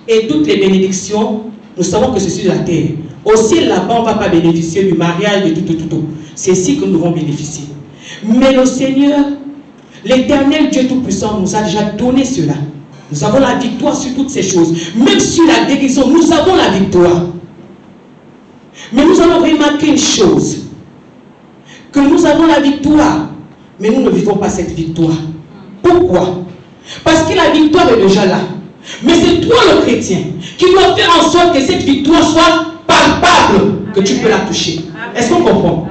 Et toutes les bénédictions, nous savons que c'est sur la terre. Aussi là-bas, on ne va pas bénéficier du mariage, de tout. C'est ici que nous devons bénéficier. Mais le Seigneur, l'Éternel Dieu Tout-Puissant nous a déjà donné cela. Nous avons la victoire sur toutes ces choses. Même sur la guérison, nous avons la victoire. Mais nous allons remarquer une chose. Que nous avons la victoire, mais nous ne vivons pas cette victoire. Pourquoi? Parce que la victoire est déjà là. Mais c'est toi le chrétien qui dois faire en sorte que cette victoire soit palpable, que tu peux la toucher. Est-ce qu'on comprend?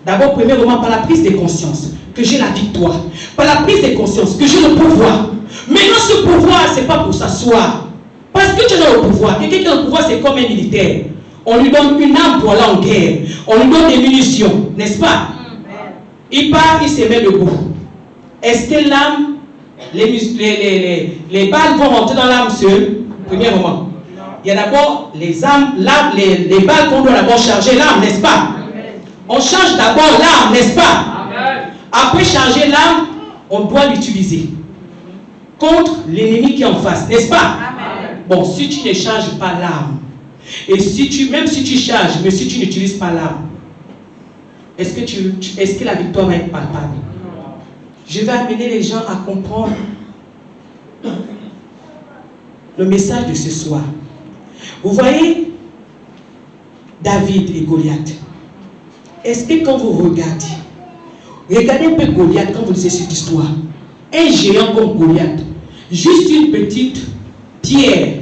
D'abord, premièrement, par la prise de conscience, que j'ai la victoire. Par la prise de conscience, que j'ai le pouvoir. Maintenant, ce pouvoir, ce n'est pas pour s'asseoir. Parce que tu as le pouvoir. Quelqu'un qui a le pouvoir, c'est comme un militaire. On lui donne une arme pour aller en guerre. On lui donne des munitions, n'est-ce pas? Il part, il se met debout. Est-ce que l'arme, les balles vont rentrer dans l'arme seule? Premièrement. Il y a d'abord les armes, les balles qu'on doit d'abord charger l'arme, n'est-ce pas? On charge d'abord l'arme, n'est-ce pas? Après charger l'arme, on doit l'utiliser contre l'ennemi qui est en face, n'est-ce pas? Bon, si tu ne charges pas l'arme, et même si tu charges, mais si tu n'utilises pas l'arme, est-ce que la victoire va être palpable? Je vais amener les gens à comprendre le message de ce soir. Vous voyez David et Goliath. Est-ce que quand vous regardez un peu Goliath quand vous lisez cette histoire, un géant comme Goliath, juste une petite pierre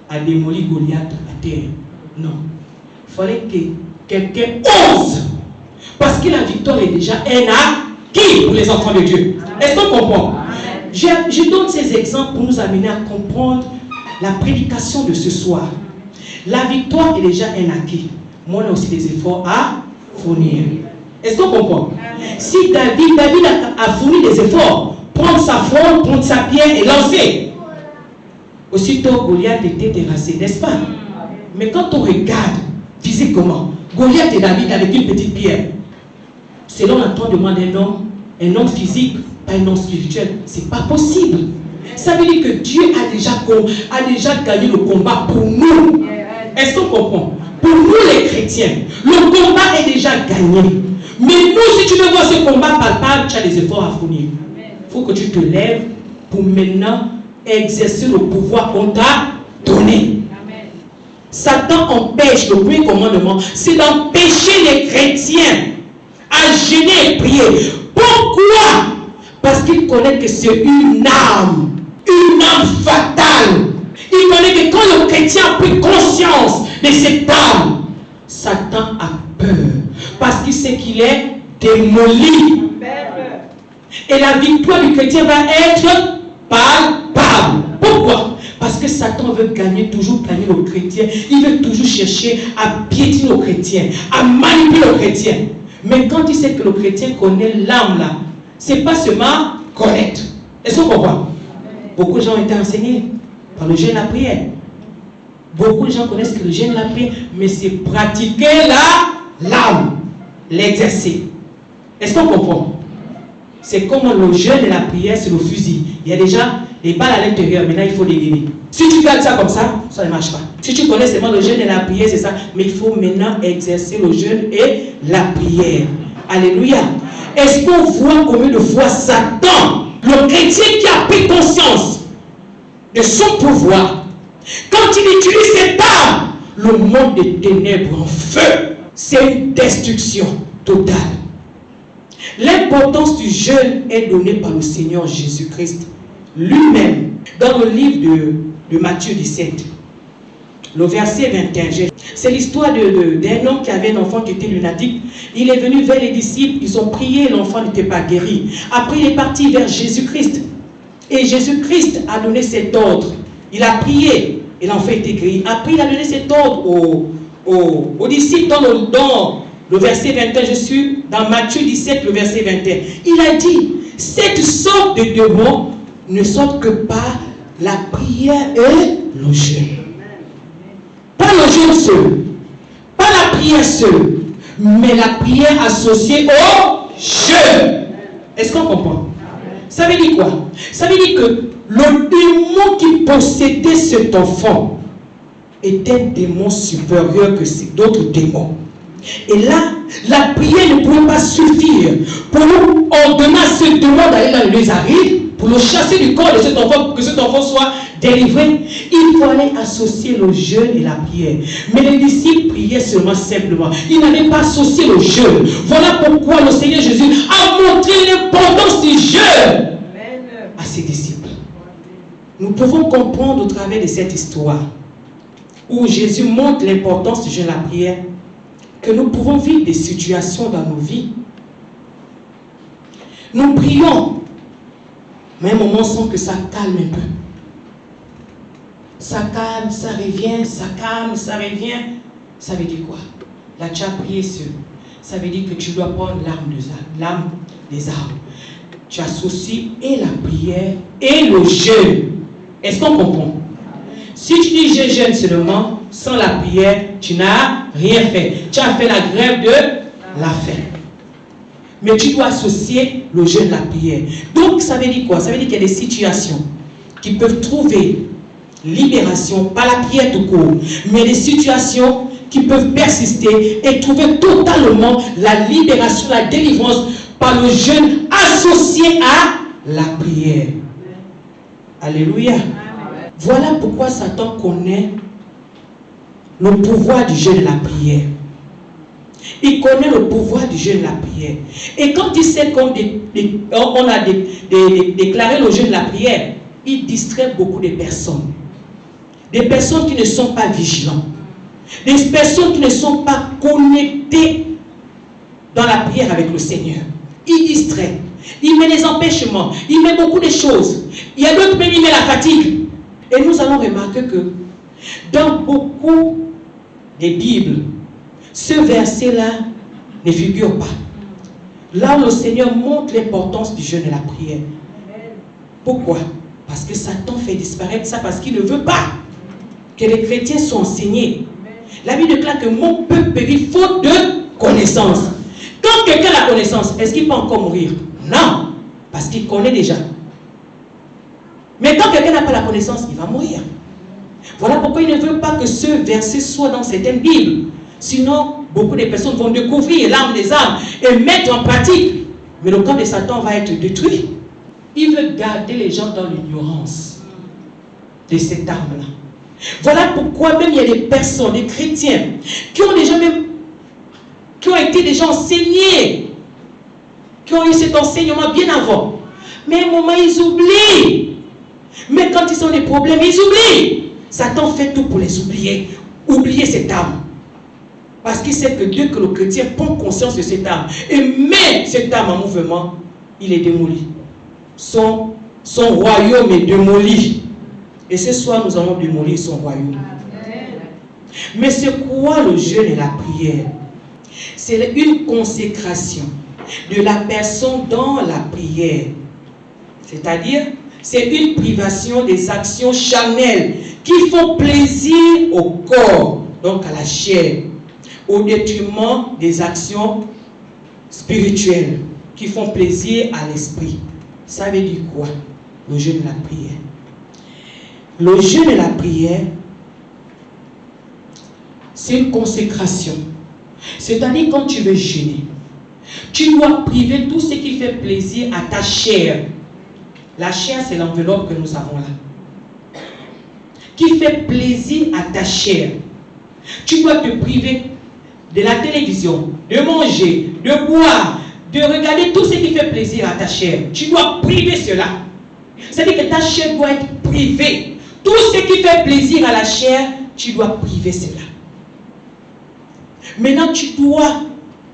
a démoli Goliath à terre? Non. Il fallait que quelqu'un ose. Parce que la victoire est déjà un acquis pour les enfants de Dieu. Est-ce qu'on comprend? Je donne ces exemples pour nous amener à comprendre la prédication de ce soir. La victoire est déjà un acquis. Moi, on a aussi des efforts à fournir. Est-ce qu'on comprend? Si David a fourni des efforts, prendre sa fronde, prendre sa pierre et lancer. Aussitôt, Goliath était terrassé, n'est-ce pas? Mais quand on regarde physiquement, Goliath et David avec une petite pierre, selon l'entendement d'un homme physique, pas un homme spirituel, c'est pas possible. Ça veut dire que Dieu a déjà gagné le combat pour nous. Est-ce qu'on comprend? Pour nous les chrétiens, le combat est déjà gagné. Mais nous, si tu veux voir ce combat palpable, tu as des efforts à fournir. Il faut que tu te lèves pour maintenant exercer le pouvoir qu'on t'a donné. Satan empêche, le premier commandement, c'est d'empêcher les chrétiens à jeûner et prier. Pourquoi? Parce qu'ils connaissent que c'est une arme fatale. Ils connaissent que quand le chrétien a pris conscience de cette arme, Satan a peur. Parce qu'il sait qu'il est démoli. Et la victoire du chrétien va être palpable. Pourquoi? Parce que Satan veut toujours gagner le chrétien. Il veut toujours chercher à piétiner le chrétien, à manipuler le chrétien. Mais quand il sait que le chrétien connaît l'âme là, c'est pas seulement connaître. Est-ce qu'on comprend? Beaucoup de gens ont été enseignés par le jeûne et la prière. Beaucoup de gens connaissent que le jeûne et la prière, mais c'est pratiquer l'âme, l'exercer. Est-ce qu'on comprend? C'est comme le jeûne et la prière, c'est le fusil. Il y a déjà les balles à l'intérieur, maintenant il faut les guérir. Si tu gardes ça comme ça ne marche pas. Si tu connais seulement le jeûne et la prière, c'est ça. Mais il faut maintenant exercer le jeûne et la prière. Alléluia. Est-ce qu'on voit combien de fois Satan, le chrétien qui a pris conscience de son pouvoir, quand il utilise cette arme, le monde des ténèbres en feu, c'est une destruction totale. L'importance du jeûne est donnée par le Seigneur Jésus-Christ lui-même dans le livre de Matthieu 17, le verset 21. C'est l'histoire d'un homme qui avait un enfant qui était lunatique. Il est venu vers les disciples, ils ont prié, l'enfant n'était pas guéri. Après, il est parti vers Jésus-Christ. Et Jésus-Christ a donné cet ordre. Il a prié et l'enfant était guéri. Après, il a donné cet ordre aux disciples dans le verset 21. Je suis dans Matthieu 17, le verset 21. Il a dit, cette sorte de démons ne sortent que par la prière et le jeûne. Pas le jeûne seul, pas la prière seule, mais la prière associée au jeûne. Est-ce qu'on comprend? Ça veut dire quoi? Ça veut dire que le démon qui possédait cet enfant est un démon supérieur que d'autres démons. Et là, la prière ne pouvait pas suffire pour nous ordonner à ce démon d'aller dans les arrives, pour le chasser du corps de cet enfant, pour que cet enfant soit délivré. Il fallait associer le jeûne et la prière. Mais les disciples priaient seulement simplement. Ils n'avaient pas associé le jeûne. Voilà pourquoi le Seigneur Jésus a montré l'importance du jeûne à ses disciples. Nous pouvons comprendre au travers de cette histoire où Jésus montre l'importance du jeûne et la prière, que nous pouvons vivre des situations dans nos vies. Nous prions, mais à un moment, on sent que ça calme un peu. Ça calme, ça revient, ça calme, ça revient. Ça veut dire quoi? Là, tu as prié sur. Ça veut dire que tu dois prendre l'arme des armes. Tu associes et la prière et le jeûne. Est-ce qu'on comprend? Si tu dis je jeûne seulement, sans la prière, tu n'as rien fait. Tu as fait la grève de la faim. Mais tu dois associer le jeûne et la prière. Donc, ça veut dire quoi? Ça veut dire qu'il y a des situations qui peuvent trouver libération, pas la prière tout court, mais des situations qui peuvent persister et trouver totalement la libération, la délivrance par le jeûne associé à la prière. Alléluia. Voilà pourquoi Satan connaît le pouvoir du jeûne et la prière. Il connaît le pouvoir du jeûne et la prière. Et quand il sait qu'on a déclaré le jeûne et la prière, il distrait beaucoup de personnes. Des personnes qui ne sont pas vigilantes. Des personnes qui ne sont pas connectées dans la prière avec le Seigneur. Il distrait. Il met des empêchements. Il met beaucoup de choses. Il y a d'autres, mais il met la fatigue. Et nous allons remarquer que dans beaucoup des Bibles, ce verset-là ne figure pas. Là où le Seigneur montre l'importance du jeûne et la prière. Pourquoi? Parce que Satan fait disparaître ça, parce qu'il ne veut pas que les chrétiens soient enseignés. La Bible déclare que mon peuple périt faute de connaissance. Quand quelqu'un a la connaissance, est-ce qu'il peut encore mourir? Non, parce qu'il connaît déjà. Mais quand quelqu'un n'a pas la connaissance, il va mourir. Voilà pourquoi il ne veut pas que ce verset soit dans certaines Bibles. Sinon, beaucoup de personnes vont découvrir l'arme des armes et mettre en pratique. Mais le camp de Satan va être détruit. Il veut garder les gens dans l'ignorance de cette arme-là. Voilà pourquoi même il y a des personnes, des chrétiens, qui ont été déjà enseignés, qui ont eu cet enseignement bien avant. Mais à un moment, ils oublient. Mais quand ils ont des problèmes, ils oublient. Satan fait tout pour les oublier. Oublier cette âme. Parce qu'il sait que dès que le chrétien prend conscience de cette âme et met cette âme en mouvement, il est démoli. Son royaume est démoli. Et ce soir, nous allons démolir son royaume. Mais c'est quoi le jeûne et la prière? C'est une consécration de la personne dans la prière. C'est-à-dire, c'est une privation des actions charnelles qui font plaisir au corps, donc à la chair, au détriment des actions spirituelles qui font plaisir à l'esprit. Ça veut dire quoi? Le jeûne et la prière. Le jeûne et la prière, c'est une consécration. C'est-à-dire quand tu veux jeûner, tu dois priver tout ce qui fait plaisir à ta chair. La chair, c'est l'enveloppe que nous avons là. Qui fait plaisir à ta chair. Tu dois te priver de la télévision, de manger, de boire, de regarder tout ce qui fait plaisir à ta chair. Tu dois priver cela. C'est-à-dire que ta chair doit être privée. Tout ce qui fait plaisir à la chair, tu dois priver cela. Maintenant, tu dois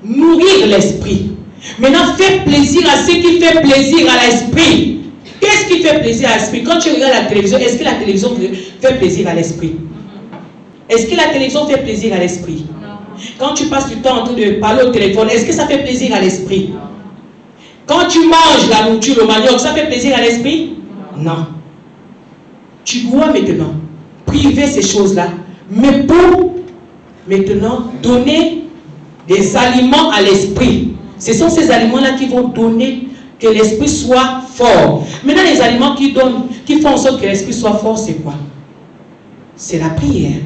nourrir l'esprit. Maintenant, fais plaisir à ce qui fait plaisir à l'esprit. Qu'est-ce qui fait plaisir à l'esprit? Quand tu regardes la télévision, est-ce que la télévision fait plaisir à l'esprit? Est-ce que la télévision fait plaisir à l'esprit? Quand tu passes du temps en train de parler au téléphone, est-ce que ça fait plaisir à l'esprit? Quand tu manges la nourriture, le manioc, ça fait plaisir à l'esprit? Non. Tu dois maintenant priver ces choses-là, mais pour maintenant donner des aliments à l'esprit. Ce sont ces aliments-là qui vont donner que l'esprit soit fort. Maintenant, les aliments qui font en sorte que l'esprit soit fort, c'est quoi? C'est la prière,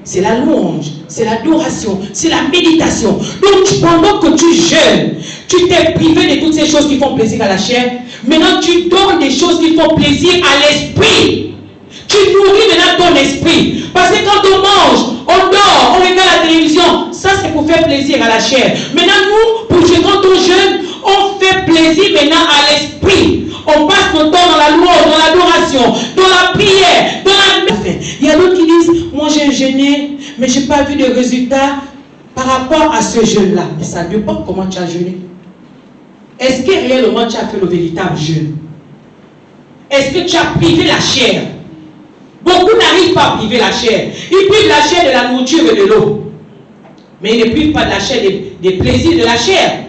c'est la louange, c'est l'adoration, c'est la méditation. Donc, pendant que tu jeûnes, tu t'es privé de toutes ces choses qui font plaisir à la chair. Maintenant, tu donnes des choses qui font plaisir à l'esprit. Tu nourris maintenant ton esprit. Parce que quand on mange, on dort, on regarde la télévision, ça c'est pour faire plaisir à la chair. Maintenant, nous, quand on jeûne, on fait plaisir maintenant à l'esprit. On passe notre temps dans la louange, dans l'adoration, dans la prière, dans la... Il y a d'autres qui disent, moi j'ai jeûné, mais je n'ai pas vu de résultats par rapport à ce jeûne-là. Mais ça dépend comment tu as jeûné. Est-ce que réellement tu as fait le véritable jeûne? Est-ce que tu as privé la chair? Beaucoup n'arrivent pas à priver la chair. Ils privent la chair de la nourriture et de l'eau. Mais ils ne privent pas de la chair des plaisirs de la chair.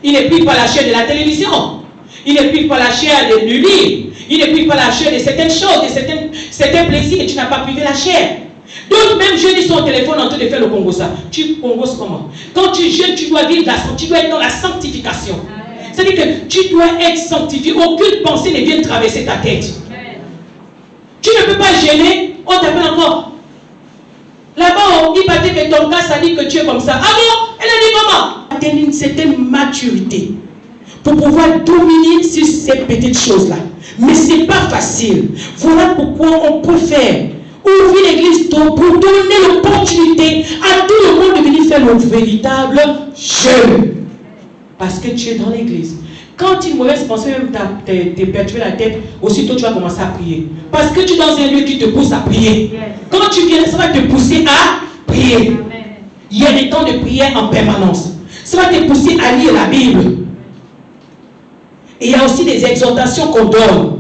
Ils ne privent pas la chair de la télévision. Ils ne privent pas la chair du livre. Ils ne privent pas la chair de certaines choses, de certains plaisirs. Et tu n'as pas privé la chair. Donc même jeunes, ils sont au téléphone en train de faire le Congo ça. Tu congos comment? Quand tu jeûnes, tu dois vivre tu dois être dans la sanctification. C'est-à-dire que tu dois être sanctifié. Aucune pensée ne vient traverser ta tête. Tu ne peux pas gêner, on t'appelle encore. Là-bas, il va dire que ton cas, ça dit que tu es comme ça. Ah bon? Elle a dit comment? Atteindre une certaine maturité pour pouvoir dominer sur ces petites choses-là. Mais ce n'est pas facile. Voilà pourquoi on préfère ouvrir l'église tôt pour donner l'opportunité à tout le monde de venir faire le véritable jeûne. Parce que tu es dans l'église. Quand une mauvaise pensée même t'es perturbé la tête, aussitôt tu vas commencer à prier. Parce que tu es dans un lieu qui te pousse à prier. Quand tu viens, ça va te pousser à prier. Il y a des temps de prière en permanence. Ça va te pousser à lire la Bible. Et il y a aussi des exhortations qu'on donne.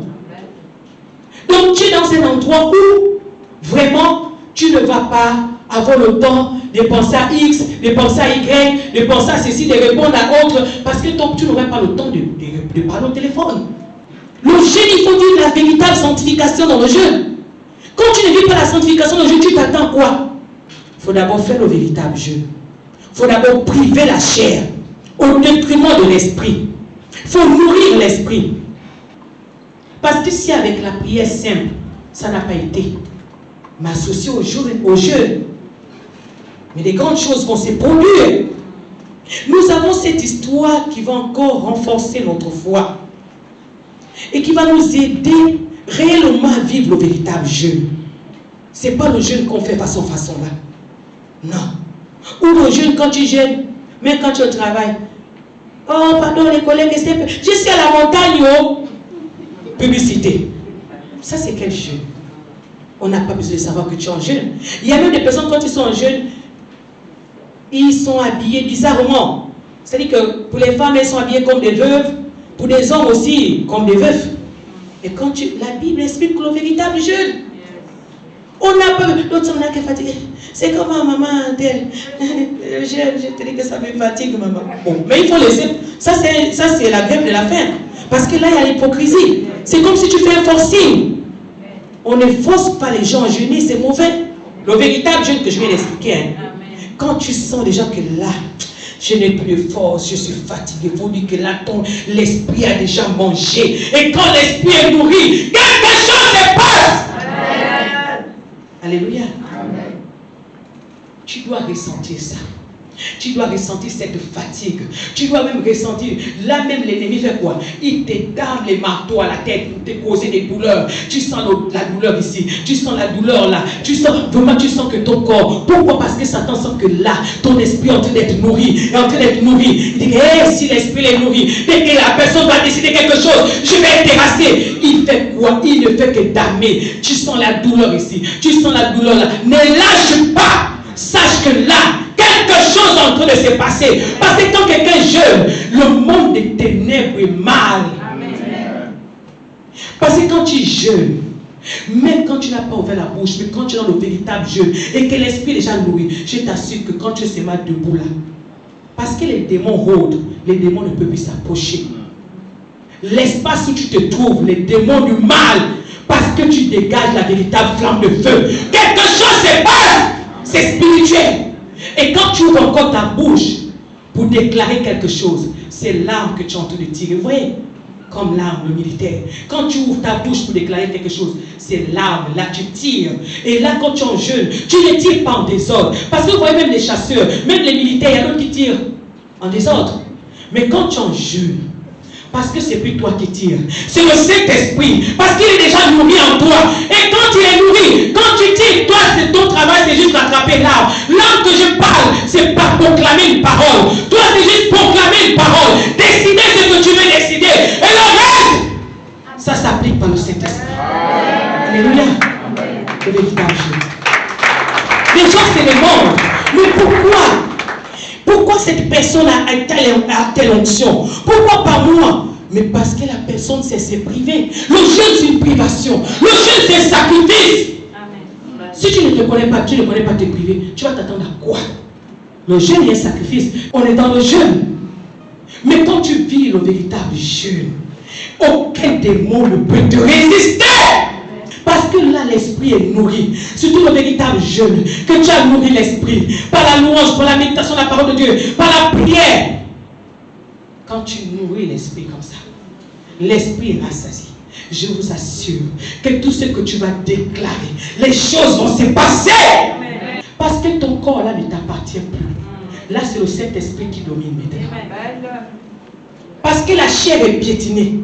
Donc tu es dans un endroit où vraiment tu ne vas pas avoir le temps de penser à X, de penser à Y, de penser à ceci, de répondre à autre, parce que tu n'auras pas le temps de parler au téléphone. Le jeûne, il faut vivre la véritable sanctification dans le jeûne. Quand tu ne vis pas la sanctification dans le jeûne, tu t'attends quoi? Il faut d'abord faire le véritable jeûne. Il faut d'abord priver la chair au détriment de l'esprit. Il faut nourrir l'esprit. Parce que si avec la prière simple, ça n'a pas été, m'associer au jeûne, mais des grandes choses vont se produire. Nous avons cette histoire qui va encore renforcer notre foi et qui va nous aider réellement à vivre le véritable jeûne. Ce n'est pas le jeûne qu'on fait façon là. Non. Ou le jeûne quand tu jeûnes, même quand tu es au travail. Oh, pardon les collègues, je suis à la montagne, oh. Publicité. Ça c'est quel jeûne? On n'a pas besoin de savoir que tu es en jeûne. Il y a même des personnes quand ils sont en jeûne, ils sont habillés bizarrement. C'est-à-dire que pour les femmes, elles sont habillées comme des veuves. Pour des hommes aussi, comme des veufs. Et quand la Bible explique le véritable jeûne. On n'a pas... L'autre, on a qui est fatigué. C'est comme ma maman d'elle. Je te dis que ça me fatigue, maman. Bon, mais il faut laisser... Ça, c'est la grève de la faim. Parce que là, il y a l'hypocrisie. C'est comme si tu fais un forcing. On ne force pas les gens à jeûner, c'est mauvais. Le véritable jeûne que je vais l'expliquer. Hein. Quand tu sens déjà que là, je n'ai plus de force, je suis fatigué, il faut dire que là, l'esprit a déjà mangé. Et quand l'esprit est nourri, quelque chose se passe. Alléluia. Amen. Tu dois ressentir ça. Tu dois ressentir cette fatigue. Tu dois même ressentir. Là même l'ennemi fait quoi? Il te donne les marteaux à la tête pour te causer des douleurs. Tu sens la douleur ici. Tu sens la douleur là. Tu sens que ton corps. Pourquoi? Parce que Satan sent que là, ton esprit est en train d'être nourri. Est en train d'être nourri. Il dit que hey, si l'esprit est nourri, dès que la personne va décider quelque chose, je vais être terrassé. Il fait quoi? Il ne fait que damer. Tu sens la douleur ici. Tu sens la douleur là. Ne lâche pas. Sache que là, quelque chose est en train de se passer. Parce que quand quelqu'un jeûne, le monde des ténèbres est mal. Amen. Parce que quand tu jeûnes, même quand tu n'as pas ouvert la bouche, mais quand tu es dans le véritable jeûne et que l'esprit est déjà nourri, je t'assure que quand tu es mal debout là, parce que les démons rôdent, les démons ne peuvent plus s'approcher. L'espace où tu te trouves, les démons du mal, parce que tu dégages la véritable flamme de feu, quelque chose se passe. C'est spirituel. Et quand tu ouvres encore ta bouche pour déclarer quelque chose, c'est l'arme que tu es en train de tirer. Vous voyez, comme l'arme, le militaire. Quand tu ouvres ta bouche pour déclarer quelque chose, c'est l'arme, là tu tires. Et là, quand tu es en jeûne, tu ne tires pas en désordre. Parce que vous voyez, même les chasseurs, même les militaires, il y a d'autres qui tirent en désordre. Mais quand tu es en jeûne, parce que c'est plus toi qui tires, c'est le Saint-Esprit, parce qu'il est déjà nourri en toi. Et quand il est nourri, quand tu tires, toi, c'est ton travail, c'est juste d'attraper l'arme. L'arme que je parle, c'est pas proclamer une parole. Toi, c'est juste proclamer une parole. Décider ce que tu veux décider. Et le reste, ça s'applique par le Saint-Esprit. Alléluia. Le véritable Dieu. Les gens, c'est les morts. Mais pourquoi cette personne a telle onction? Pourquoi pas moi? Mais parce que la personne s'est privée. Le jeûne, c'est une privation. Le jeûne, c'est un sacrifice. Amen. Si tu ne te connais pas, tu ne connais pas te priver, tu vas t'attendre à quoi? Le jeûne est un sacrifice. On est dans le jeûne. Mais quand tu vis le véritable jeûne, aucun démon ne peut te résister. Parce que là, l'esprit est nourri. Surtout le véritable jeûne. Que tu as nourri l'esprit. Par la louange, par la méditation de la parole de Dieu. Par la prière. Quand tu nourris l'esprit comme ça, l'esprit est rassasié. Je vous assure que tout ce que tu vas déclarer, les choses vont se passer. Parce que ton corps là ne t'appartient plus. Là, c'est le Saint-Esprit qui domine maintenant. Parce que la chair est piétinée.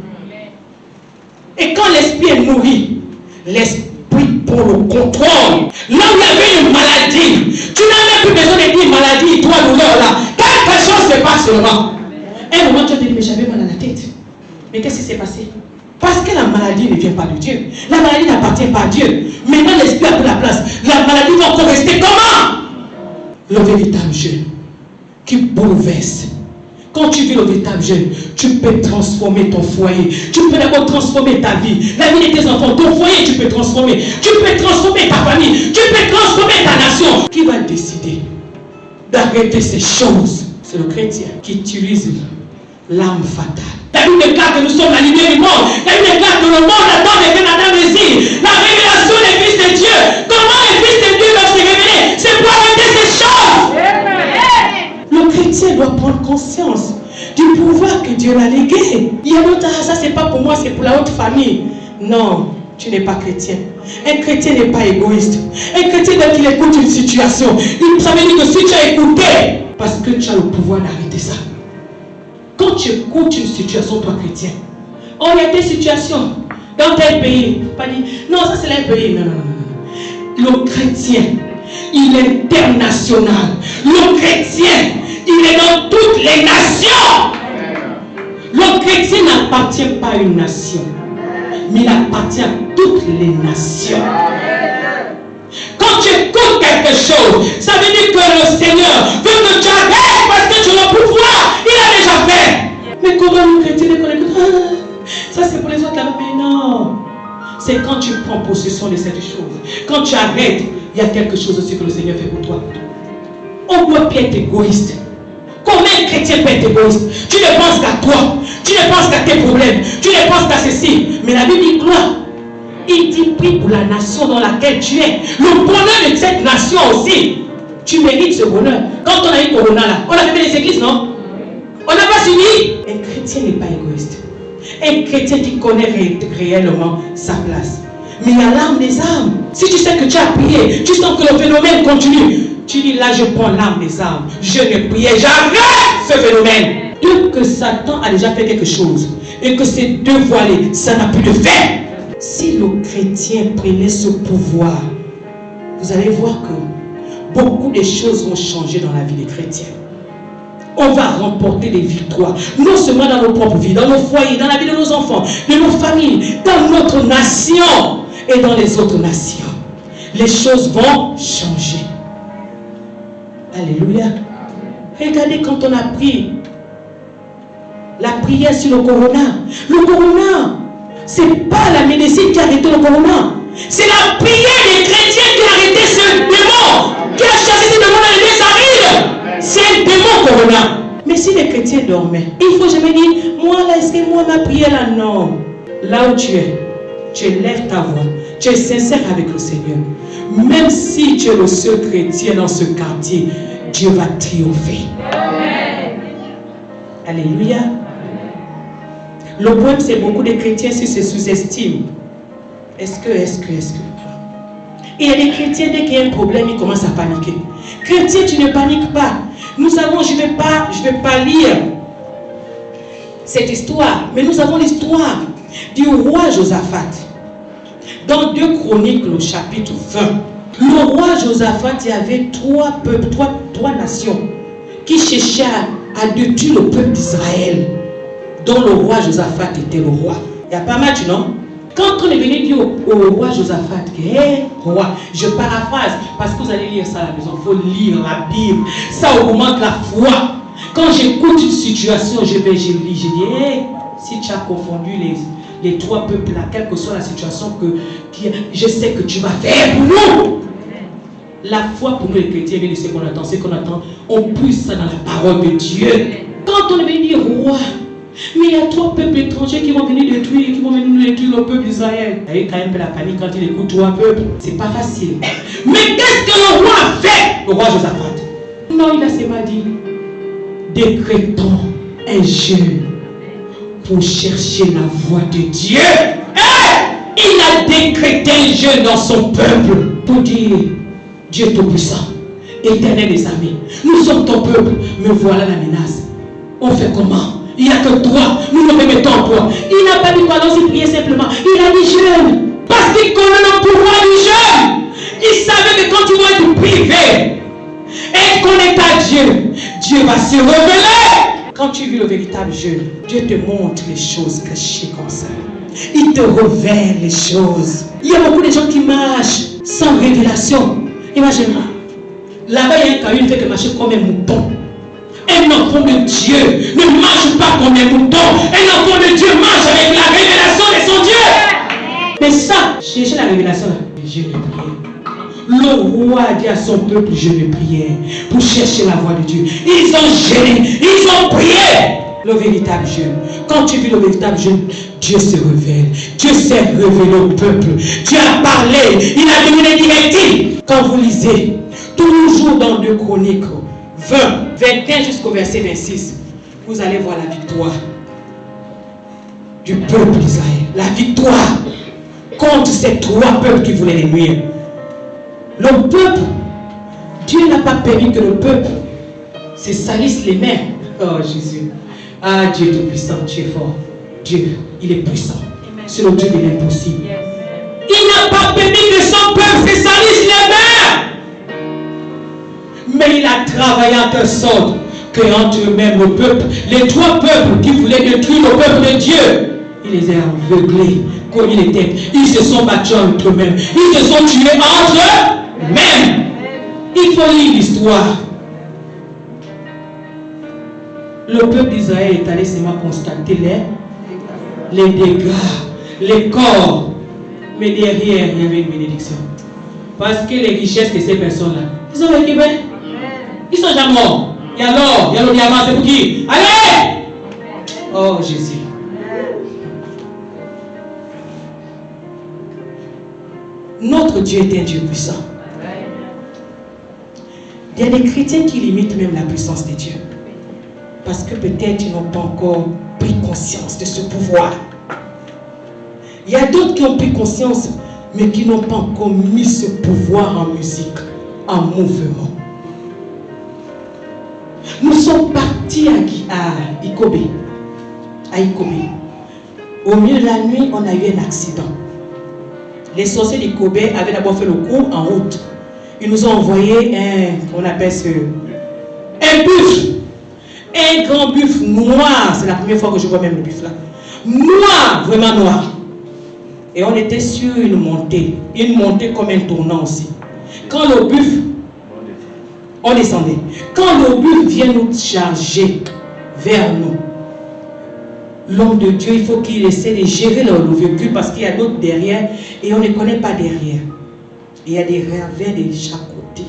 Et quand l'esprit est nourri, l'esprit prend le contrôle. Là où il y avait une maladie, tu n'as même plus besoin de dire maladie, toi, douleur là. Quelque chose se passe seulement. Un moment, tu as dit, mais j'avais mal à la tête. Mais qu'est-ce qui s'est passé? Parce que la maladie ne vient pas de Dieu. La maladie n'appartient pas à Dieu. Maintenant, l'esprit a pris la place. La maladie va encore rester comment? Le véritable jeûne qui bouleverse. Quand tu vis le véritable jeûne, tu peux transformer ton foyer. Tu peux d'abord transformer ta vie, la vie de tes enfants. Ton foyer, tu peux transformer. Tu peux transformer ta famille. Tu peux transformer ta nation. Qui va décider d'arrêter ces choses? C'est le chrétien qui utilise l'arme fatale. La Bible déclare que nous sommes la lumière du monde. La Bible déclare que le monde attend et que Adam désire la révélation des fils de Dieu. Comment les fils de Dieu doivent se révéler? C'est pour arrêter ces choses. Le chrétien doit prendre conscience du pouvoir que Dieu l'a légué. Il y a d'autres, ça c'est pas pour moi, c'est pour la haute famille. Non, tu n'es pas chrétien. Un chrétien n'est pas égoïste. Un chrétien, dès qu'il écoute une situation, ça veut dire que si tu as écouté, parce que tu as le pouvoir d'arrêter ça. Quand tu écoutes une situation, toi chrétien, oh, il y a des situations dans tel pays, pas dit, non, ça c'est un pays, non. Le chrétien, il est international. Le chrétien, il est dans toutes les nations. Le chrétien n'appartient pas à une nation, mais il appartient à toutes les nations. Quand tu écoutes quelque chose, ça veut dire que le Seigneur veut que tu arrêtes parce que tu as le pouvoir. Il a déjà fait. Mais comment le chrétien écoute? Ça c'est pour les autres là. Mais non. C'est quand tu prends possession de cette chose. Quand tu arrêtes, il y a quelque chose aussi que le Seigneur fait pour toi. On doit pas être égoïste. Comment un chrétien peut être égoïste? Tu ne penses qu'à toi. Tu ne penses qu'à tes problèmes. Tu ne penses qu'à ceci. Mais la Bible dit quoi? Il dit prie pour la nation dans laquelle tu es. Le bonheur de cette nation aussi. Tu mérites ce bonheur. Quand on a eu Corona là, on a fait des églises, non? On n'a pas suivi. Un chrétien n'est pas égoïste. Un chrétien qui connaît réellement sa place. Mais il y a l'arme des armes. Si tu sais que tu as prié, tu sens que le phénomène continue. Tu dis là, je prends l'arme des armes. Je ne priais, j'arrête ce phénomène. Dès que Satan a déjà fait quelque chose et que c'est dévoilé, ça n'a plus de fait. Si le chrétien prenait ce pouvoir, vous allez voir que beaucoup de choses vont changer dans la vie des chrétiens. On va remporter des victoires, non seulement dans nos propres vies, dans nos foyers, dans la vie de nos enfants, de nos familles, dans notre nation et dans les autres nations. Les choses vont changer. Alléluia. Regardez quand on a pris la prière sur le corona. Le corona, c'est pas la médecine qui a arrêté le corona. C'est la prière des chrétiens qui a arrêté ce démon, qui a chassé ce démon dans les désarrives. C'est un démon corona. Mais si les chrétiens dormaient, il faut jamais dire, moi là, est-ce que moi ma prière là? Non. Là où tu élèves ta voix, tu es sincère avec le Seigneur. Même si tu es le seul chrétien dans ce quartier, Dieu va triompher. Amen. Alléluia. Le problème, c'est beaucoup de chrétiens qui se sous-estiment. Est-ce que. Et il y a des chrétiens, dès qu'il y a un problème, ils commencent à paniquer. Chrétien, tu ne paniques pas. Nous avons, je vais pas lire cette histoire, mais nous avons l'histoire du roi Josaphat. Dans 2 Chroniques, le chapitre 20, le roi Josaphat, il y avait 3 peuples, 3 nations qui cherchaient à détruire le peuple d'Israël, dont le roi Josaphat était le roi. Il n'y a pas match, non? Quand on est venu dire au roi Josaphat, hé, roi, je paraphrase, parce que vous allez lire ça à la maison, il faut lire la Bible, ça augmente la foi. Quand j'écoute une situation, je lis, je dis, hé, si tu as confondu les 3 peuples, là, quelle que soit la situation, je sais que tu vas faire pour nous. La foi pour nous les chrétiens, c'est ce qu'on attend, on puise ça dans la parole de Dieu. Quand on est venu dire, roi, mais il y a 3 peuples étrangers qui vont venir détruire le peuple d'Israël. Il y a quand même la panique quand il écoute 3 peuples. C'est pas facile. Mais qu'est-ce que le roi a fait? Le roi Josaphat. Non, il a seulement dit, décrétons un jeûne pour chercher la voix de Dieu. Il a décrété un jeûne dans son peuple pour dire, Dieu Tout-Puissant, Éternel des armées, nous sommes ton peuple, mais voilà la menace. On fait comment? Il n'y a que toi, nous nous remettons en toi. Il n'a pas dit pardon, il priait simplement. Il a dit jeûne. Parce qu'il connaît le pouvoir du jeûne. Il savait que quand tu vas être privé et connecté à Dieu, Dieu va se révéler. Quand tu vis le véritable jeûne, Dieu te montre les choses cachées comme ça. Il te révèle les choses. Il y a beaucoup de gens qui marchent sans révélation. Imagine-moi. Là-bas, il y a un camion qui fait que marcher comme un mouton. Un enfant de Dieu ne marche pas comme un mouton. Un enfant de Dieu marche avec la révélation de son Dieu. Mais ça, chercher la révélation, je vais prier. Le roi a dit à son peuple, je vais prier pour chercher la voix de Dieu. Ils ont gêné, ils ont prié. Le véritable jeûne. Quand tu vis le véritable jeûne, Dieu se révèle. Dieu s'est révélé au peuple. Dieu a parlé. Il a donné des directives. Quand vous lisez, toujours dans 2 Chroniques 20, 21 jusqu'au verset 26, vous allez voir la victoire du peuple d'Israël. La victoire contre ces 3 peuples qui voulaient les nuire. Le peuple, Dieu n'a pas permis que le peuple se salisse les mains. Oh Jésus. Ah Dieu Tout-Puissant, tu es fort. Dieu, il est puissant. C'est le Dieu de l'impossible. Il n'a pas permis que son peuple se salisse les mains. Mais il a travaillé en telle sorte que entre eux-mêmes, le peuple, les 3 peuples qui voulaient détruire le peuple de Dieu, il les a aveuglés, cogné les têtes. Ils se sont battus entre eux-mêmes. Ils se sont tués entre eux-mêmes. Il faut lire l'histoire. Le peuple d'Israël est allé seulement constater les dégâts, les corps. Mais derrière, il y avait une bénédiction. Parce que les richesses de ces personnes-là, ils ont vécu bien. Ils sont déjà morts. Il y a l'or, il y a le diamant, c'est pour qui? Allez! Oh Jésus. Notre Dieu est un Dieu puissant. Il y a des chrétiens qui limitent même la puissance de Dieu. Parce que peut-être ils n'ont pas encore pris conscience de ce pouvoir. Il y a d'autres qui ont pris conscience, mais qui n'ont pas encore mis ce pouvoir en musique, en mouvement. Nous sommes partis à Ikobe. Au milieu de la nuit, on a eu un accident. Les sorciers d'Ikobe avaient d'abord fait le coup en route. Ils nous ont envoyé un buffle. Un grand buffle noir. C'est la première fois que je vois même le buffle là. Noir, vraiment noir. Et on était sur une montée comme un tournant aussi. Quand le buffle, on descendait. Quand le buffle vient nous charger vers nous, l'homme de Dieu, il faut qu'il essaie de gérer le véhicule parce qu'il y a d'autres derrière et on ne connaît pas derrière. Il y a des ravins de chaque côté.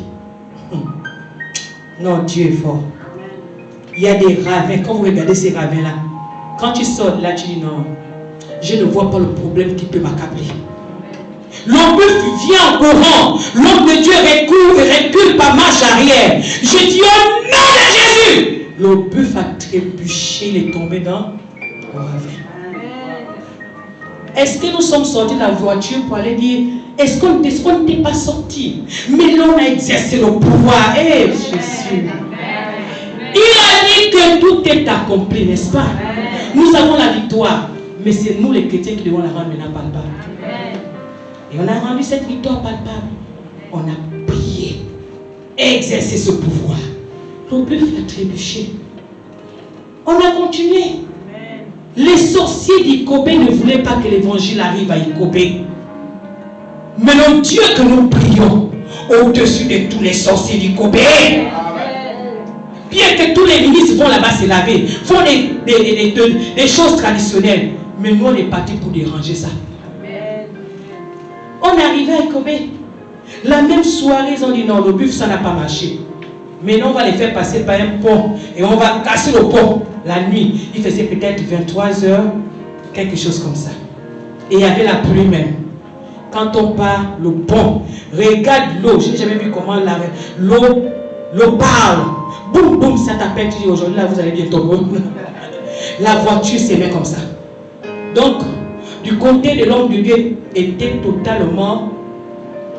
Non, Dieu est fort. Il y a des ravins. Quand vous regardez ces ravins-là, quand tu sors là, tu dis non, je ne vois pas le problème qui peut m'accabler. L'homme vient en courant. L'homme de Dieu recule par marche arrière. Je dis au nom de Jésus. Le bœuf a trébuché, il est tombé dans le ravin. Est-ce que nous sommes sortis de la voiture pour aller dire, est-ce qu'on n'était pas sorti? Mais là, on a exercé le pouvoir. Eh, Jésus. Il a dit que tout est accompli, n'est-ce pas? Nous avons la victoire. Mais c'est nous les chrétiens qui devons la rendre maintenant palpable. Et on a rendu cette victoire palpable. On a prié, exercé ce pouvoir. Le buffle a trébuché. On a continué. Les sorciers d'Ikobé ne voulaient pas que l'évangile arrive à Ikobé. Mais le Dieu que nous prions, au-dessus de tous les sorciers d'Ikobé, bien que tous les ministres vont là-bas se laver, font des choses traditionnelles, mais nous on est partis pour déranger ça. On est arrivé à Ikobé. La même soirée, ils ont dit non, le buffle ça n'a pas marché. Maintenant, on va les faire passer par un pont et on va casser le pont la nuit. Il faisait peut-être 23 heures, quelque chose comme ça. Et il y avait la pluie même. Quand on part, le pont, regarde l'eau. Je n'ai jamais vu comment l'eau parle. Boum, boum, ça t'appelle. Tu dis aujourd'hui, là, vous allez bientôt bon. La voiture s'est mise comme ça. Donc, du côté de l'homme de Dieu, était totalement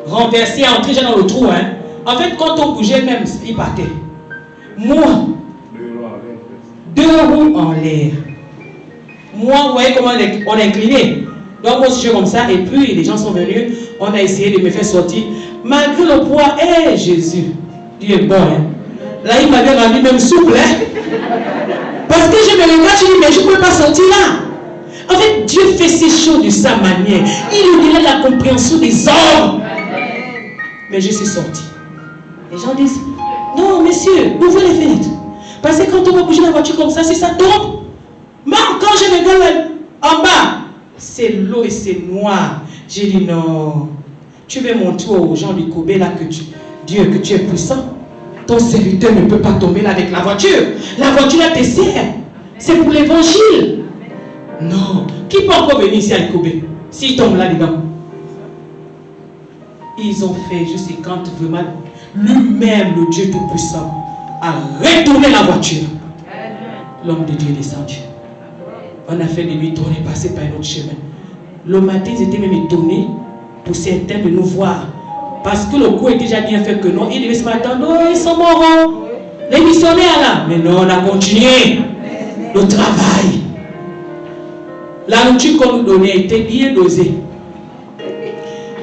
renversé, entré dans le trou. Hein. En fait, quand on bougeait même, il partait. Moi, 2 roues en l'air. Moi, vous voyez comment on est incliné. Donc, moi, je suis comme ça. Et puis, les gens sont venus. On a essayé de me faire sortir. Malgré le poids, hé, Jésus, Dieu est bon. Hein. Là, il m'avait rendu même souple. Hein. Parce que je me regarde, je dis, mais je ne peux pas sortir là. En fait, Dieu fait ces choses de sa manière. Il nous donne la compréhension des hommes. Mais je suis sorti. Les gens disent, non, monsieur, ouvrez les fenêtres. Parce que quand on va bouger la voiture comme ça, si ça tombe, même quand je regarde en bas, c'est l'eau et c'est noir. J'ai dit, non, tu veux montrer aux gens du Kobe là que Dieu, que tu es puissant. Ton serviteur ne peut pas tomber là avec la voiture. La voiture là te sert. C'est pour l'évangile. Non. Qui peut encore venir ici à Kobe s'il tombe là-dedans? Ils ont fait juste quand vraiment lui-même, le Dieu Tout-Puissant, a retourné la voiture. L'homme de Dieu est descendu. On a fait de lui tourner, passer par un autre chemin. Le matin, ils étaient même étonnés pour certains de nous voir. Parce que le coup était déjà bien fait que non. Ils devaient se m'attendre, oh, ils sont morts. Les missionnaires là. Mais non, on a continué le travail. La nourriture qu'on nous donnait était bien dosée.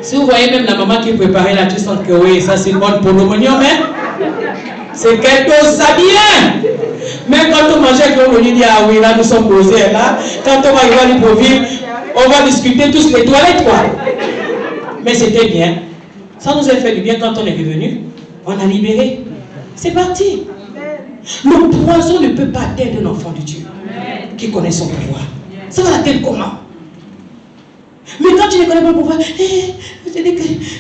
Si vous voyez même la maman qui préparait la tu sens que oui, ça c'est bon pour nous, mais c'est qu'elle dose ça bien. Même quand on mangeait avec l'homme, on dit ah oui, là nous sommes posés là. Quand on va y voir l'hypoville, on va discuter tous les toilettes quoi. Mais c'était bien. Ça nous a fait du bien quand on est revenu. On a libéré. C'est parti. Le poison ne peut pas atteindre un enfant de Dieu qui connaît son pouvoir. Ça va l'atteindre comment? Mais quand tu ne connais pas le pouvoir, je dis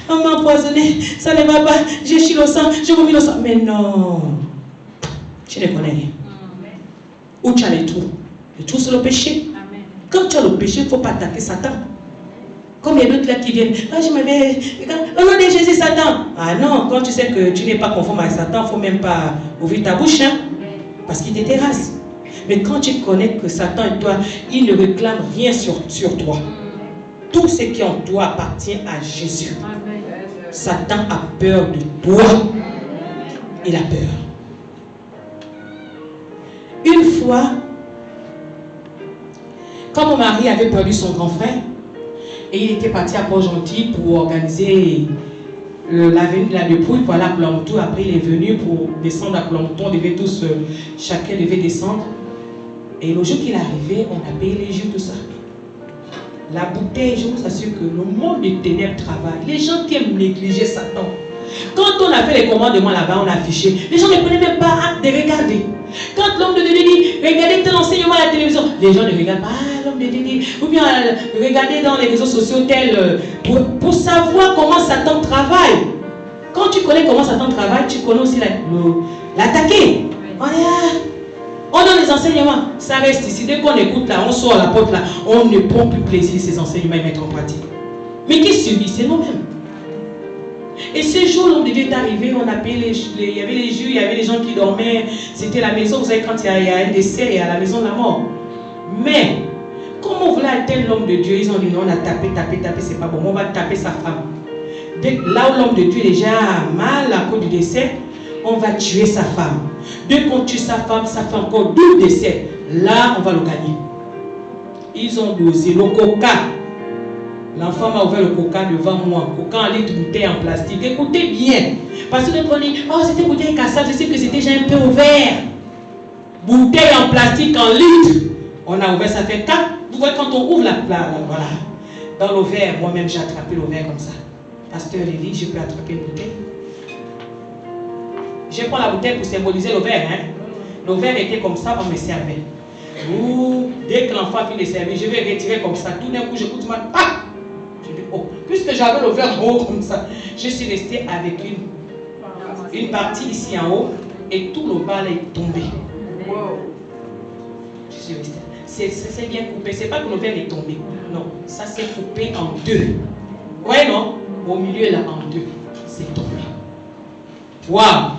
qu'on m'a empoisonné, ça ne va pas, j'ai chié le sang, j'ai vomi le sang. Mais non, tu ne connais rien. Où tu as les trous? Les trous, c'est le péché. Quand tu as le péché, il ne faut pas attaquer Satan. Comme il y a d'autres là qui viennent, ah je m'avais, au nom de Jésus, Satan. Ah non, quand tu sais que tu n'es pas conforme à Satan, il ne faut même pas ouvrir ta bouche, hein, parce qu'il te terrasse. Mais quand tu connais que Satan et toi, il ne réclame rien sur toi. Tout ce qui est en toi appartient à Jésus. Satan a peur de toi. Il a peur. Une fois, quand mon mari avait perdu son grand frère, et il était parti à Port-Gentil pour organiser la venue de la dépouille pour aller à Plantou. Après, il est venu pour descendre à Plantou. On devait tous, chacun devait descendre. Et le jour qu'il est arrivé, on a payé les jus, tout ça. La bouteille, je vous assure que le monde des ténèbres travaille. Les gens qui aiment négliger Satan. Quand on a fait les commandements là-bas, on a affiché. Les gens ne prenaient même pas acte de regarder. Quand l'homme de Dieu dit, regardez tel enseignement à la télévision, les gens ne regardent pas. Ah, l'homme de Dieu dit, ou bien regardez dans les réseaux sociaux tel, pour savoir comment Satan travaille. Quand tu connais comment Satan travaille, tu connais aussi l'attaquer. On donne les enseignements, ça reste ici. Dès qu'on écoute là, on sort à la porte là, on ne prend plus plaisir ces enseignements et mettre en pratique. Mais qui subit? C'est nous-mêmes. Et ce jour, l'homme de Dieu est arrivé, on a payé il y avait les jus, il y avait les gens qui dormaient. C'était la maison, vous savez, quand il y a un décès, il y a la maison de la mort. Mais, Comment vous voulez atteindre l'homme de Dieu? Ils ont dit non, on a tapé, c'est pas bon. On va taper sa femme. Là où l'homme de Dieu est déjà mal à cause du décès, on va tuer sa femme. Dès qu'on tue sa femme, ça fait encore 2 décès. Là, on va le gagner. Ils ont dosé le coca. L'enfant m'a ouvert le coca devant moi. Coca en litre, bouteille en plastique. Écoutez bien. Parce que quand on dit, oh, c'était une bouteille cassable, je sais que c'était déjà un peu ouvert. Bouteille en plastique en litre. On a ouvert, ça fait 4. Vous voyez, quand on ouvre voilà. Dans le verre, moi-même, j'ai attrapé le verre comme ça. Pasteur Lévi, je peux attraper une bouteille. Je prends la bouteille pour symboliser le verre. Hein? Le verre était comme ça, on me servait. Dès que l'enfant finit de servir, je vais retirer comme ça. Tout d'un coup, je coûte ma... Ah! Je dis, oh, puisque j'avais le verre en haut comme ça, je suis resté avec une partie ici en haut et tout le bas est tombé. Wow. Je suis resté. C'est bien coupé. C'est pas que le verre est tombé. Non, ça s'est coupé en 2. Ouais, non? Au milieu là, en 2. C'est tombé. Waouh!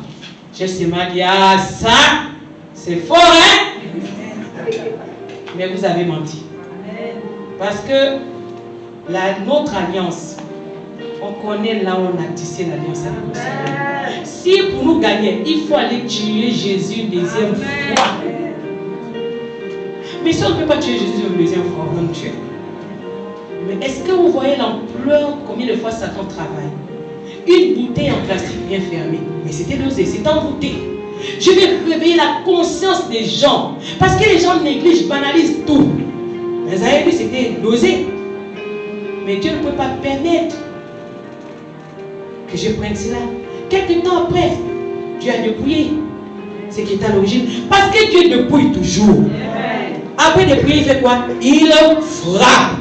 Je suis mal dit, ah, ça, c'est fort, hein? Mais vous avez menti. Parce que notre alliance, on connaît là où on a tissé l'alliance avec le Seigneur. Si pour nous gagner, il faut aller tuer Jésus une deuxième fois. Mais si on ne peut pas tuer Jésus une deuxième fois, on va le tuer. Mais est-ce que vous voyez l'ampleur, combien de fois Satan travaille? Une bouteille en plastique bien fermée. Mais c'était dosé, c'était embouté. Je vais réveiller la conscience des gens. Parce que les gens négligent, banalisent tout. Mais vous avez vu, c'était dosé. Mais Dieu ne peut pas permettre que je prenne cela. Quelques temps après, Dieu a dépouillé ce qui est à l'origine. Parce que Dieu dépouille toujours. Après dépouiller, il fait quoi? Il frappe.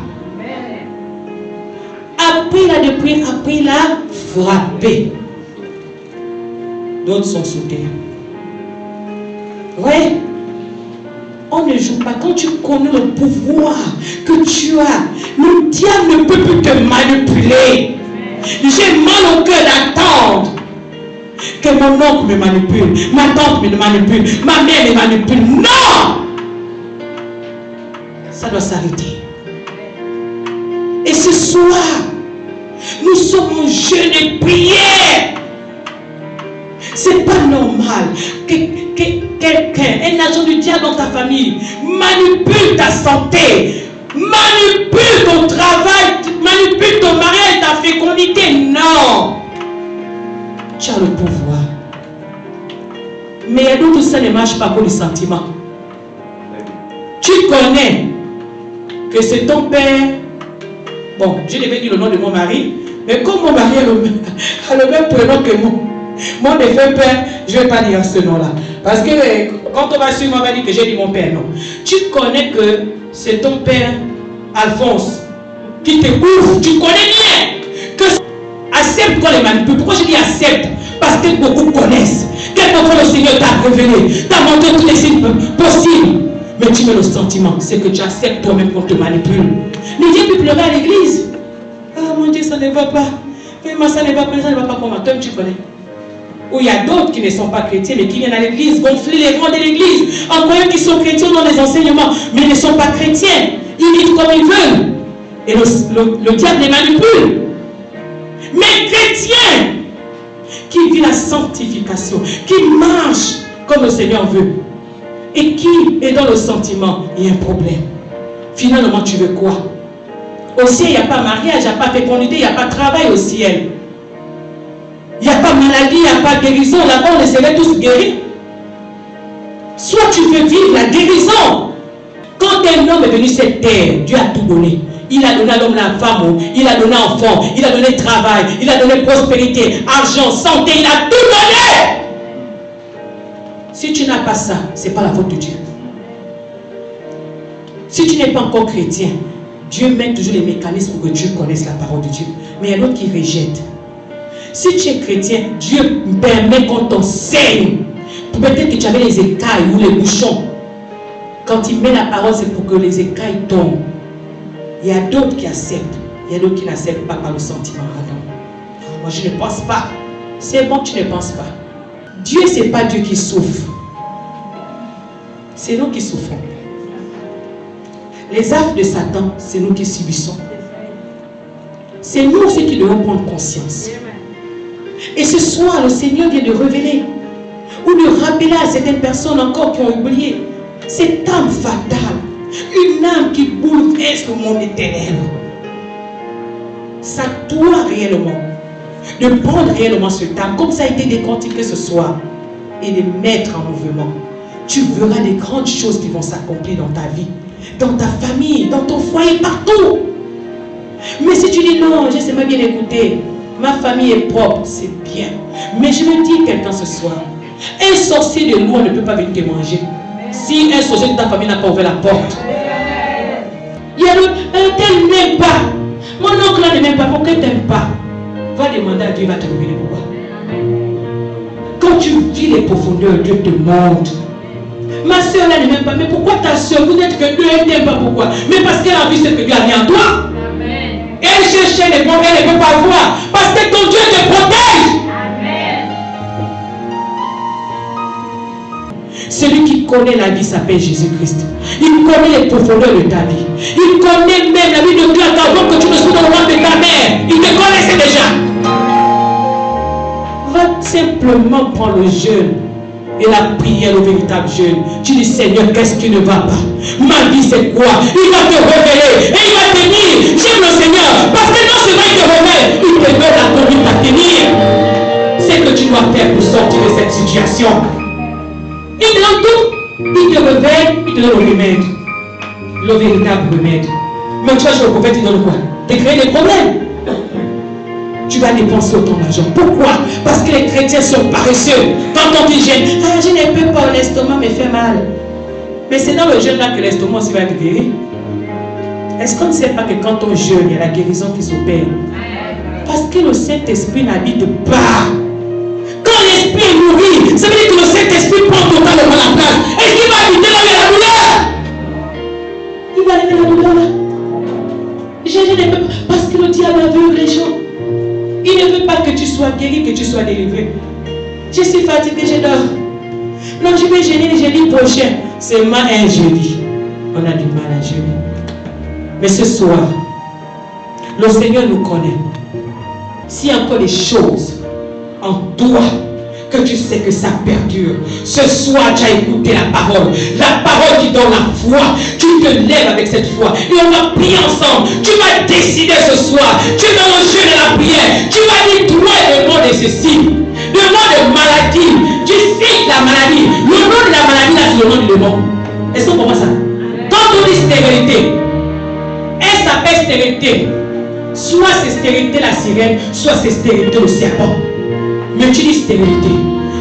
Après il a dépouillé, après il a frappé. D'autres sont sous terre. Ouais. On ne joue pas. Quand tu connais le pouvoir que tu as, le diable ne peut plus te manipuler. J'ai mal au cœur d'attendre que mon oncle me manipule, ma tante me manipule, ma mère me manipule. Non! Ça doit s'arrêter. Et ce soir, nous sommes en jeûne et prière. C'est pas normal que quelqu'un, un agent du diable dans ta famille, manipule ta santé, manipule ton travail, manipule ton mariage, ta fécondité. Non! Tu as le pouvoir. Mais il y a d'autres, ça ne marche pas pour les sentiments. Tu connais que c'est ton père. Bon, je devais dire le nom de mon mari, mais comme mon mari a le même prénom que moi, mon défunt père, je ne vais pas dire ce nom-là. Parce que quand on va suivre, on va dire que j'ai dit mon père. Non. Tu connais que c'est ton père, Alphonse, qui te ouvre. Tu connais bien que accepte qu'on les manipule. Pourquoi je dis accepte? Parce que beaucoup connaissent. Quelquefois le Seigneur t'a révélé, t'a montré tous les signes possibles. Mais tu mets le sentiment, c'est que tu acceptes toi-même qu'on te manipule. Ne viens plus pleurer à l'église. Ah mon Dieu, ça ne va pas. Vraiment, ça ne va pas, ça ne va pas comment. Toi, tu connais. Ou il y a d'autres qui ne sont pas chrétiens, mais qui viennent à l'église, gonfler les rangs de l'église, en croyant qu'ils sont chrétiens dans les enseignements, mais ils ne sont pas chrétiens. Ils vivent comme ils veulent. Et le diable les manipule. Mais chrétiens, qui vit la sanctification, qui marche comme le Seigneur veut, et qui est dans le sentiment, il y a un problème. Finalement, tu veux quoi? Au ciel, il n'y a pas mariage, il n'y a pas fécondité, il n'y a pas travail au ciel. Il n'y a pas maladie, il n'y a pas guérison. Là-bas, on serait tous guéris. Soit tu veux vivre la guérison. Quand un homme est venu sur cette terre, Dieu a tout donné. Il a donné à l'homme la femme, il a donné enfant, il a donné travail, il a donné prospérité, argent, santé, il a tout donné. Si tu n'as pas ça, ce n'est pas la faute de Dieu. Si tu n'es pas encore chrétien, Dieu met toujours les mécanismes pour que tu connaisses la parole de Dieu. Mais il y a d'autres qui rejettent. Si tu es chrétien, Dieu permet qu'on t'enseigne. Peut-être que tu avais les écailles ou les bouchons. Quand il met la parole, c'est pour que les écailles tombent. Il y a d'autres qui acceptent. Il y a d'autres qui n'acceptent pas par le sentiment. Ah non. Moi, je ne pense pas. C'est bon que tu ne penses pas. Dieu, ce n'est pas Dieu qui souffre. C'est nous qui souffrons. Les affres de Satan, c'est nous qui subissons. C'est nous aussi qui devons prendre conscience. Et ce soir, le Seigneur vient de révéler ou de rappeler à certaines personnes encore qui ont oublié cette âme fatale, une âme qui bouleverse le monde éternel. Ça doit réellement de prendre réellement cette âme, comme ça a été décortiqué ce soir, et de mettre en mouvement. Tu verras des grandes choses qui vont s'accomplir dans ta vie, dans ta famille, dans ton foyer, partout. Mais si tu dis non, je sais pas bien écouter, ma famille est propre, c'est bien. Mais je me dis quelqu'un ce soir, un sorcier de loin ne peut pas venir te manger. Si un sorcier de ta famille n'a pas ouvert la porte. Il y a un tel n'aime pas. Mon oncle ne m'aime pas. Pourquoi il ne t'aime pas? Va demander à Dieu, il va te révéler pourquoi. Quand tu vis les profondeurs, Dieu te montre. Ma soeur là ne m'aime pas. Mais pourquoi ta soeur, vous n'êtes que deux, elle ne t'aime pas? Pourquoi? Mais parce qu'elle a vu ce que Dieu a mis en toi. Elle cherche les bons, elle ne peut pas voir. Parce que ton Dieu te protège. Celui qui connaît la vie s'appelle Jésus-Christ. Il connaît les profondeurs de ta vie. Il connaît même la vie de Dieu avant que tu ne sois dans le ventre de ta mère. Il te connaissait déjà. Va simplement prendre le jeûne et la prière, le véritable jeûne. Tu dis, Seigneur, qu'est-ce qui ne va pas? Ma vie, c'est quoi? Il va te révéler et il va te dire, j'aime le Seigneur. Parce que non seulement il te révèle, il te donne la conduite à tenir. C'est que tu dois faire pour sortir de cette situation. Il te donne tout. Il te révèle, il te donne le remède. Le véritable remède. Mais tu vas chez le prophète, il donne quoi? Te créer des problèmes. Tu vas dépenser autant d'argent. Pourquoi? Parce que les chrétiens sont paresseux. Quand on dit jeûne, je ne peux pas, l'estomac me fait mal. Mais c'est dans le jeûne là que l'estomac aussi va être guéri. Est-ce qu'on ne sait pas que quand on jeûne, il y a la guérison qui s'opère? Parce que le Saint-Esprit n'habite pas. Quand l'esprit est nourri, ça veut dire que le Saint-Esprit prend totalement la place. Est-ce qu'il va habiter là où il y a la douleur? Il va aller dans la douleur là. Je ne peux pas. Parce que le diable aveugle les gens. Il ne veut pas que tu sois guéri, que tu sois délivré. Je suis fatigué, je dors. Non, je vais gêner le jeudi prochain. C'est un jeudi. On a du mal à jeûner. Mais ce soir, le Seigneur nous connaît. S'il y a encore des choses en toi que tu sais que ça perdure, ce soir tu as écouté la parole qui donne la foi. Tu te lèves avec cette foi et on va prier ensemble. Tu vas décider ce soir, tu es dans le jeûne et la prière, tu vas dire toi le nom de ceci, le nom de maladie, tu cites la maladie, le nom de la maladie là c'est le nom du démon. Est-ce qu'on comprend ça? Quand on dit stérilité, elle s'appelle stérilité. Soit c'est stérilité la sirène, soit c'est stérilité le serpent. Mais tu dis stérilité.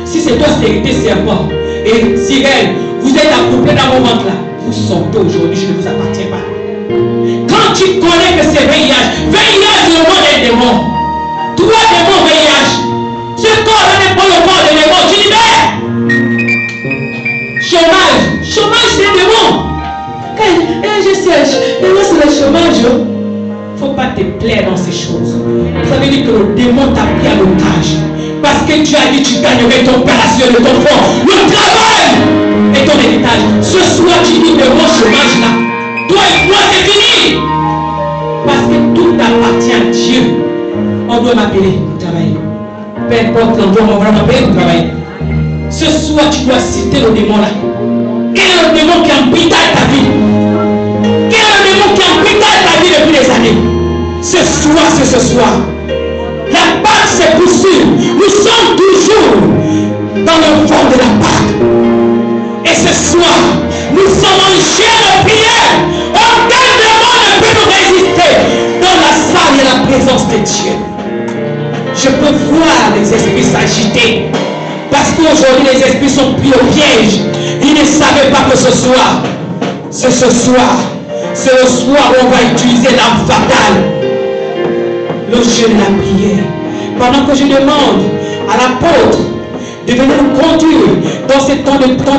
Si c'est toi stérilité serpent et sirène, vous êtes accouplés dans mon ventre là, vous sortez aujourd'hui, je ne vous appartiens pas. Quand tu connais que c'est VIH, c'est le mot des démons. Toi démons VIH, ce corps n'est pas le corps des démons. Tu dis mais chômage c'est le démon. Je sais, c'est le chômage. Il ne faut pas te plaire dans ces choses. Ça veut dire que le démon t'a pris à l'otage. Parce que tu as dit que tu gagnerais ton opération de ton front. Le travail est ton héritage. Ce soir, tu dis de mon chômage là. Toi et moi, c'est fini. Parce que tout appartient à Dieu. On doit m'appeler pour travailler. Peu importe l'endroit, on va m'appeler pour travailler. Ce soir, tu dois citer le démon là. Quel est le démon qui emprisonne ta vie? Quel est le démon qui emprisonne ta vie depuis des années? Ce soir, c'est ce soir. La Pâque se poursuit. Nous sommes toujours dans le fond de la Pâque. Et ce soir, nous sommes en chair de prière. Aucun démon ne peut nous résister. Dans la salle, il y a la présence de Dieu. Je peux voir les esprits s'agiter. Parce qu'aujourd'hui, les esprits sont pris au piège. Ils ne savaient pas que ce soir, c'est le soir où on va utiliser l'arme fatale. Le jeûne et la prière. Pendant que je demande à l'apôtre de venir nous conduire dans ce temps de temps,